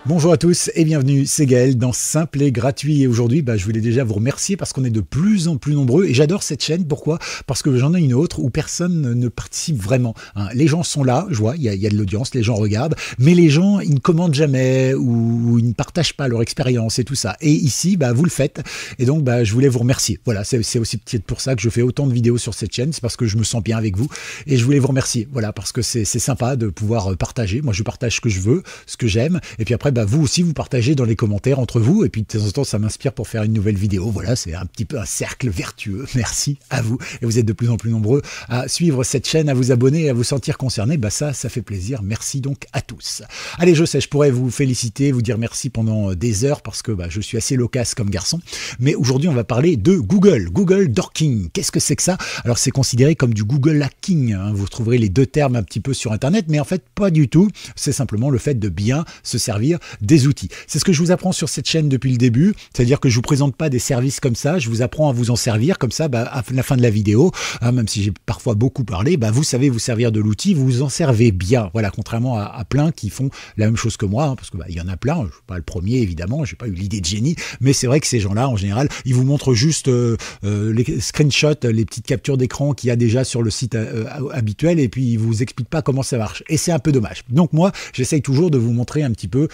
Bonjour à tous et bienvenue, c'est Gaël dans Simple et Gratuit. Et aujourd'hui, je voulais déjà vous remercier parce qu'on est de plus en plus nombreux et j'adore cette chaîne. Pourquoi? Parce que j'en ai une autre où personne ne participe vraiment. Les gens sont là, je vois, il y a de l'audience, les gens regardent, mais les gens, ils ne commentent jamais ou ils ne partagent pas leur expérience et tout ça. Et ici, vous le faites. Et donc, je voulais vous remercier. Voilà, c'est aussi peut-être pour ça que je fais autant de vidéos sur cette chaîne. C'est parce que je me sens bien avec vous et je voulais vous remercier. Voilà, parce que c'est sympa de pouvoir partager. Moi, je partage ce que je veux, ce que j'aime. Et puis après, vous aussi, vous partagez dans les commentaires entre vous. Et puis de temps en temps, ça m'inspire pour faire une nouvelle vidéo. Voilà, c'est un petit peu un cercle vertueux. Merci à vous. Et vous êtes de plus en plus nombreux à suivre cette chaîne, à vous abonner et à vous sentir concernés. Ça fait plaisir. Merci donc à tous. Allez, je sais, je pourrais vous féliciter, vous dire merci pendant des heures parce que je suis assez loquace comme garçon. Mais aujourd'hui, on va parler de Google. Google Dorking. Qu'est-ce que c'est que ça? Alors, c'est considéré comme du Google hacking. Vous trouverez les deux termes un petit peu sur Internet, mais en fait, pas du tout. C'est simplement le fait de bien se servir des outils. C'est ce que je vous apprends sur cette chaîne depuis le début, c'est-à-dire que je vous présente pas des services comme ça, je vous apprends à vous en servir comme ça, à la fin de la vidéo, même si j'ai parfois beaucoup parlé, vous savez vous servir de l'outil, vous vous en servez bien, voilà, contrairement à plein qui font la même chose que moi, parce que il y en a plein, je suis pas le premier évidemment, j'ai pas eu l'idée de génie, mais c'est vrai que ces gens-là, en général, ils vous montrent juste les screenshots, les petites captures d'écran qu'il y a déjà sur le site habituel, et puis ils vous expliquent pas comment ça marche, et c'est un peu dommage. Donc moi, j'essaye toujours de vous montrer un petit peu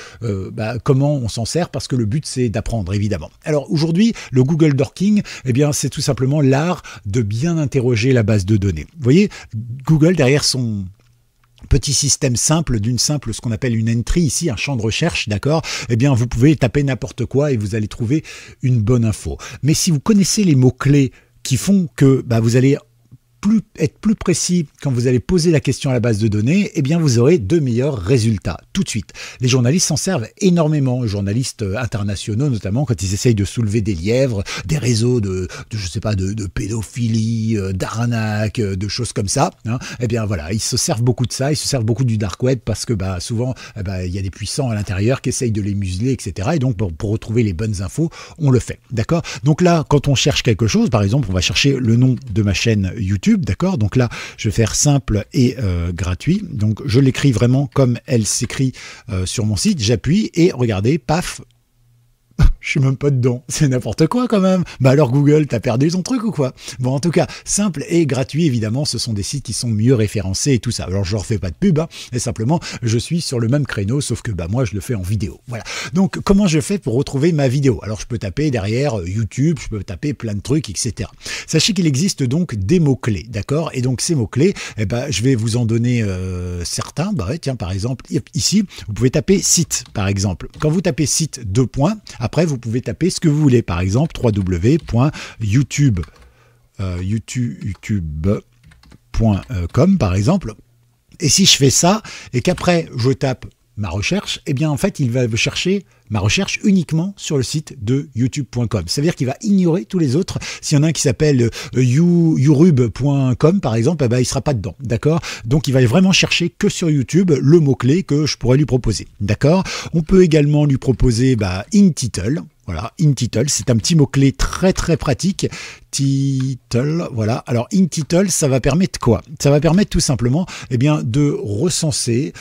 comment on s'en sert, parce que le but c'est d'apprendre évidemment. Alors aujourd'hui, le Google Dorking, c'est tout simplement l'art de bien interroger la base de données. Vous voyez, Google derrière son petit système simple, ce qu'on appelle une entry ici, un champ de recherche, d'accord? Vous pouvez taper n'importe quoi et vous allez trouver une bonne info. Mais si vous connaissez les mots-clés qui font que vous allez être plus précis quand vous allez poser la question à la base de données, vous aurez de meilleurs résultats tout de suite. Les journalistes s'en servent énormément, les journalistes internationaux notamment, quand ils essayent de soulever des lièvres, des réseaux de pédophilie, d'arnaque, de choses comme ça. Voilà, ils se servent beaucoup de ça, ils se servent beaucoup du dark web parce que souvent il y a des puissants à l'intérieur qui essayent de les museler, etc. Et donc pour retrouver les bonnes infos, on le fait, d'accord? Donc là, quand on cherche quelque chose, par exemple, on va chercher le nom de ma chaîne YouTube, d'accord? Donc là, je vais faire simple et gratuit. Donc je l'écris vraiment comme elle s'écrit sur mon site. J'appuie et regardez, paf, je suis même pas dedans, c'est n'importe quoi quand même. Alors Google, t'as perdu ton truc ou quoi? Bon, en tout cas, simple et gratuit, évidemment, ce sont des sites qui sont mieux référencés et tout ça. Alors je leur fais pas de pub, et simplement, je suis sur le même créneau, sauf que moi, je le fais en vidéo. Voilà. Donc, comment je fais pour retrouver ma vidéo? Alors, je peux taper derrière YouTube, je peux taper plein de trucs, etc. Sachez qu'il existe donc des mots-clés, d'accord? Et donc, ces mots-clés, je vais vous en donner certains. Tiens, par exemple, ici, vous pouvez taper site, par exemple. Quand vous tapez site, deux points, après, vous pouvez taper ce que vous voulez, par exemple youtube.com par exemple. Et si je fais ça et qu'après je tape ma recherche, en fait il va chercher ma recherche uniquement sur le site de youtube.com. Ça veut dire qu'il va ignorer tous les autres. S'il y en a un qui s'appelle yourub.com par exemple, il sera pas dedans, d'accord? Donc il va vraiment chercher que sur YouTube le mot-clé que je pourrais lui proposer, d'accord? On peut également lui proposer InTitle. Voilà, InTitle, c'est un petit mot-clé très très pratique. Title, voilà. Alors InTitle, ça va permettre quoi? Ça va permettre tout simplement de recenser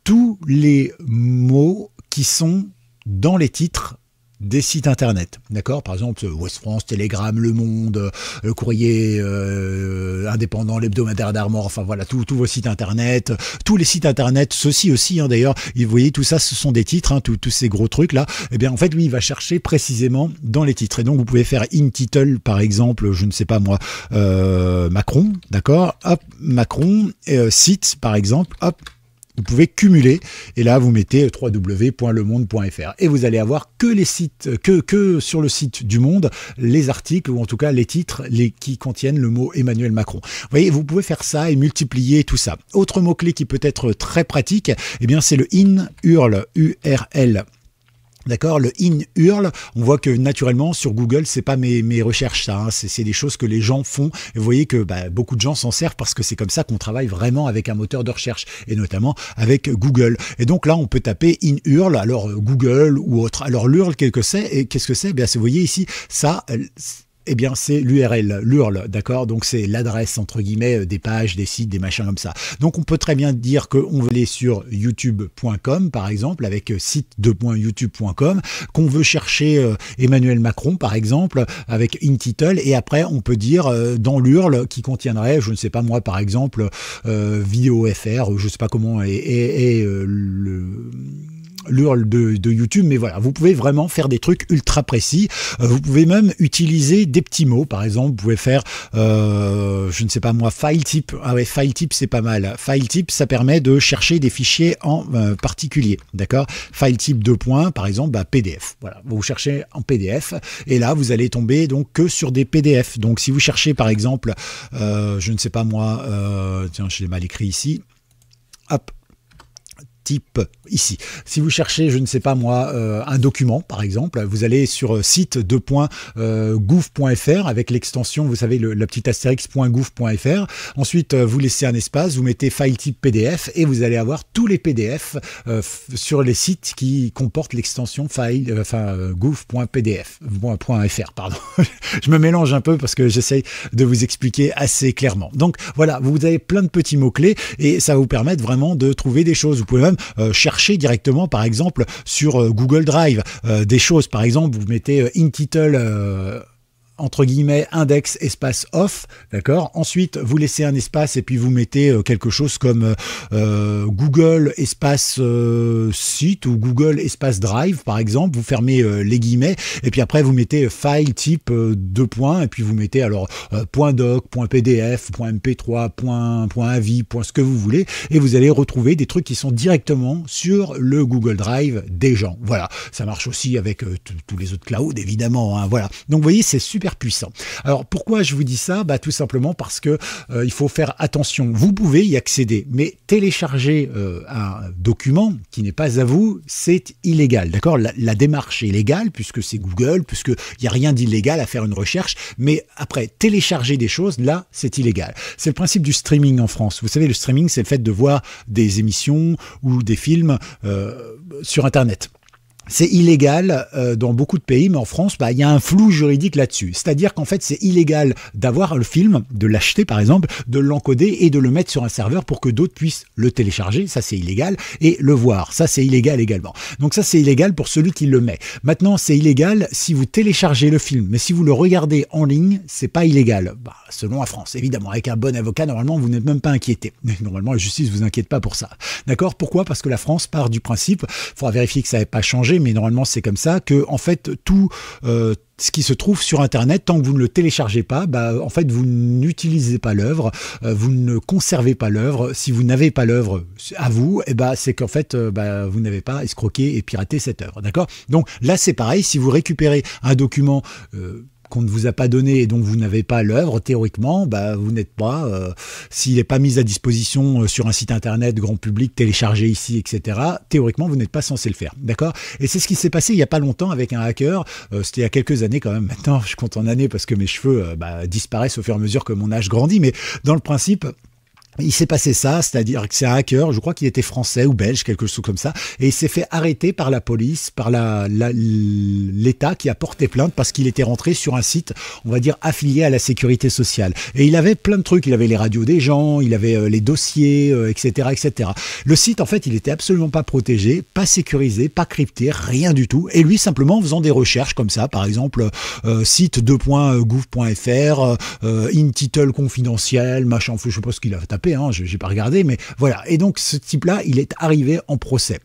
tous les mots qui sont dans les titres des sites internet, d'accord? Par exemple, Ouest France, Telegram, Le Monde, le Courrier Indépendant, l'Hebdomadaire d'Armor, enfin voilà, tous vos sites internet, tous les sites internet, ceux-ci aussi, d'ailleurs, vous voyez, tout ça, ce sont des titres, tous ces gros trucs-là, en fait, lui, il va chercher précisément dans les titres, et donc, vous pouvez faire InTitle, par exemple, je ne sais pas moi, Macron, d'accord? Hop, Macron, site, par exemple, hop, vous pouvez cumuler et là vous mettez www.lemonde.fr et vous allez avoir que les sites, que sur le site du Monde, les articles ou en tout cas les titres qui contiennent le mot Emmanuel Macron. Vous voyez, vous pouvez faire ça et multiplier tout ça. Autre mot-clé qui peut être très pratique, c'est le INURL, URL. D'accord, le INURL, on voit que naturellement sur Google, c'est pas mes recherches ça, c'est des choses que les gens font. Et vous voyez que beaucoup de gens s'en servent parce que c'est comme ça qu'on travaille vraiment avec un moteur de recherche et notamment avec Google. Et donc là, on peut taper INURL, alors Google ou autre. Alors l'URL, qu'est-ce que c'est? Vous voyez ici, ça, eh bien, c'est l'URL, l'URL, d'accord? Donc, c'est l'adresse, entre guillemets, des pages, des sites, des machins comme ça. Donc, on peut très bien dire qu'on veut aller sur youtube.com, par exemple, avec site2.youtube.com, qu'on veut chercher Emmanuel Macron, par exemple, avec InTitle, et après, on peut dire dans l'URL qui contiendrait, je ne sais pas moi, par exemple, vidéo FR, je ne sais pas comment est l'URL de YouTube, mais voilà, vous pouvez vraiment faire des trucs ultra précis. Vous pouvez même utiliser des petits mots, par exemple, vous pouvez faire, je ne sais pas moi, file type. Ah ouais, file type, c'est pas mal. File type, ça permet de chercher des fichiers en particulier, d'accord? File type 2 points, par exemple, bah, PDF. Voilà, vous cherchez en PDF, et là, vous allez tomber donc que sur des PDF. Donc, si vous cherchez, par exemple, je ne sais pas moi, tiens, je l'ai mal écrit ici. Hop. Type ici. Si vous cherchez, je ne sais pas moi, un document par exemple, vous allez sur site2.gouv.fr avec l'extension, vous savez, la petite astérix.gouv.fr. Ensuite, vous laissez un espace, vous mettez file type PDF et vous allez avoir tous les PDF sur les sites qui comportent l'extension file, gouv.pdf.fr, pardon. Je me mélange un peu parce que j'essaye de vous expliquer assez clairement. Donc voilà, vous avez plein de petits mots-clés et ça va vous permettre vraiment de trouver des choses. Vous pouvez même chercher directement, par exemple, sur Google Drive des choses. Par exemple, vous mettez InTitle entre guillemets index espace off, d'accord. Ensuite, vous laissez un espace et puis vous mettez quelque chose comme Google espace site ou Google espace drive, par exemple. Vous fermez les guillemets et puis après vous mettez file type 2 points et puis vous mettez alors .doc, .pdf, .mp3, .avi, ce que vous voulez et vous allez retrouver des trucs qui sont directement sur le Google Drive des gens. Voilà, ça marche aussi avec tous les autres clouds évidemment, hein, voilà. Donc vous voyez, c'est super puissant. Alors pourquoi je vous dis ça? Bah, tout simplement parce que il faut faire attention. Vous pouvez y accéder, mais télécharger un document qui n'est pas à vous, c'est illégal. D'accord? La démarche est légale puisque c'est Google, puisqu'il n'y a rien d'illégal à faire une recherche, mais après télécharger des choses, là, c'est illégal. C'est le principe du streaming en France. Vous savez, le streaming, c'est le fait de voir des émissions ou des films sur Internet. C'est illégal dans beaucoup de pays, mais en France, bah, il y a un flou juridique là-dessus. C'est-à-dire qu'en fait, c'est illégal d'avoir le film, de l'acheter par exemple, de l'encoder et de le mettre sur un serveur pour que d'autres puissent le télécharger. Ça, c'est illégal. Et le voir, ça, c'est illégal également. Donc ça, c'est illégal pour celui qui le met. Maintenant, c'est illégal si vous téléchargez le film. Mais si vous le regardez en ligne, c'est pas illégal. Bah, selon la France, évidemment. Avec un bon avocat, normalement, vous n'êtes même pas inquiété. Normalement, la justice ne vous inquiète pas pour ça. D'accord? Pourquoi? Parce que la France part du principe, il faudra vérifier que ça n'avait pas changé, mais normalement c'est comme ça, que en fait tout ce qui se trouve sur Internet, tant que vous ne le téléchargez pas, bah, en fait vous n'utilisez pas l'œuvre, vous ne conservez pas l'œuvre. Si vous n'avez pas l'œuvre à vous, et bah, c'est qu'en fait bah, vous n'avez pas escroqué et piraté cette œuvre. D'accord? Donc là c'est pareil, si vous récupérez un document qu'on ne vous a pas donné et dont vous n'avez pas l'œuvre, théoriquement, bah, vous n'êtes pas, s'il n'est pas mis à disposition sur un site internet grand public, téléchargé ici, etc., théoriquement, vous n'êtes pas censé le faire. D'accord? Et c'est ce qui s'est passé il n'y a pas longtemps avec un hacker, c'était il y a quelques années quand même, maintenant je compte en années parce que mes cheveux disparaissent au fur et à mesure que mon âge grandit, mais dans le principe, il s'est passé ça, c'est-à-dire que c'est un hacker, je crois qu'il était français ou belge, quelque chose comme ça, et il s'est fait arrêter par la police, par l'État qui a porté plainte parce qu'il était rentré sur un site, on va dire, affilié à la sécurité sociale. Et il avait plein de trucs, il avait les radios des gens, il avait les dossiers, etc., etc. Le site, en fait, il était absolument pas protégé, pas sécurisé, pas crypté, rien du tout. Et lui, simplement, en faisant des recherches comme ça, par exemple, site2.gouv.fr, InTitle confidentiel, machin, je sais pas ce qu'il a tapé, j'ai pas regardé, mais voilà. Et donc ce type-là, il est arrivé en procès.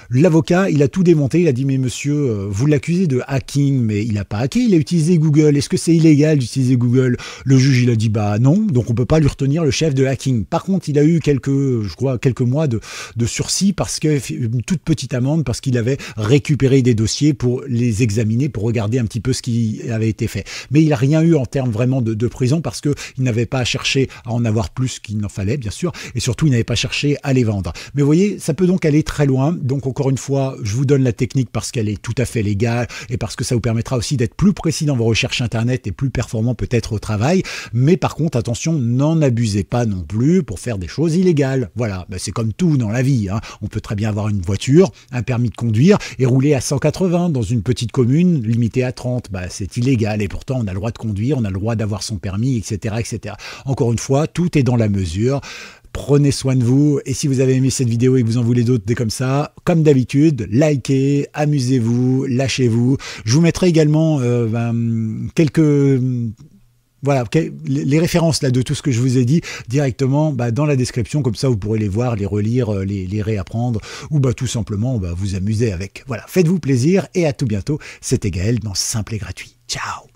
L'avocat, il a tout démonté, il a dit mais monsieur, vous l'accusez de hacking, mais il n'a pas hacké, il a utilisé Google. Est-ce que c'est illégal d'utiliser Google? Le juge, il a dit bah non, donc on peut pas lui retenir le chef de hacking. Par contre, il a eu quelques mois de sursis parce que une toute petite amende parce qu'il avait récupéré des dossiers pour les examiner, pour regarder un petit peu ce qui avait été fait. Mais il n'a rien eu en termes vraiment de prison parce que il n'avait pas cherché à en avoir plus qu'il n'en fallait. brevets, bien sûr, et surtout, ils n'avaient pas cherché à les vendre. Mais vous voyez, ça peut donc aller très loin. Donc, encore une fois, je vous donne la technique parce qu'elle est tout à fait légale et parce que ça vous permettra aussi d'être plus précis dans vos recherches Internet et plus performant peut-être au travail. Mais par contre, attention, n'en abusez pas non plus pour faire des choses illégales. Voilà, ben, c'est comme tout dans la vie, hein. On peut très bien avoir une voiture, un permis de conduire et rouler à 180 dans une petite commune limitée à 30. Ben, c'est illégal et pourtant on a le droit de conduire, on a le droit d'avoir son permis, etc., etc. Encore une fois, tout est dans la mesure. Prenez soin de vous et si vous avez aimé cette vidéo et que vous en voulez d'autres des comme ça, comme d'habitude, likez, amusez-vous, lâchez-vous. Je vous mettrai également quelques... Voilà, les références là de tout ce que je vous ai dit directement dans la description, comme ça vous pourrez les voir, les relire, les réapprendre ou tout simplement vous amuser avec. Voilà, faites-vous plaisir et à tout bientôt. C'était Gaël dans Simple et Gratuit. Ciao!